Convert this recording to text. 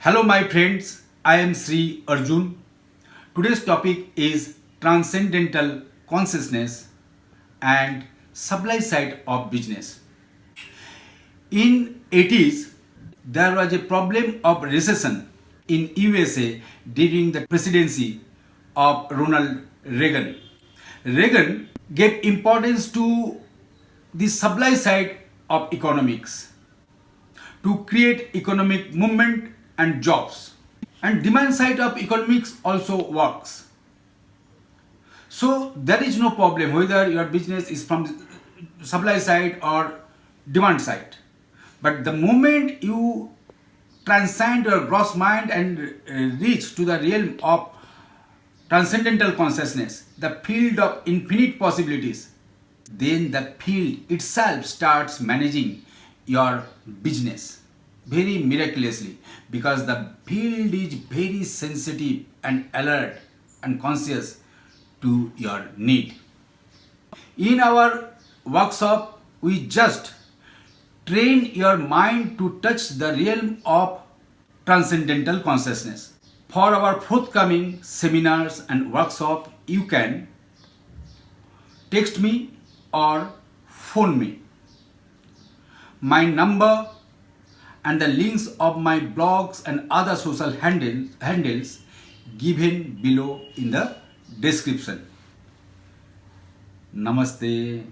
Hello, my friends. I am Sri Arjun. Today's topic is transcendental consciousness and supply side of business. In 80s, there was a problem of recession in USA during the presidency of Ronald Reagan. Reagan gave importance to the supply side of economics to create economic movement and jobs. And demand side of economics also works. So there is no problem whether your business is from supply side or demand side. But the moment you transcend your gross mind and reach to the realm of transcendental consciousness, the field of infinite possibilities, then the field itself starts managing your business very miraculously, because the field is very sensitive and alert and conscious to your need. In our workshop, we just train your mind to touch the realm of transcendental consciousness. For our forthcoming seminars and workshop, you can text me or phone me. My number and the links of my blogs and other social handles given below in the description. Namaste.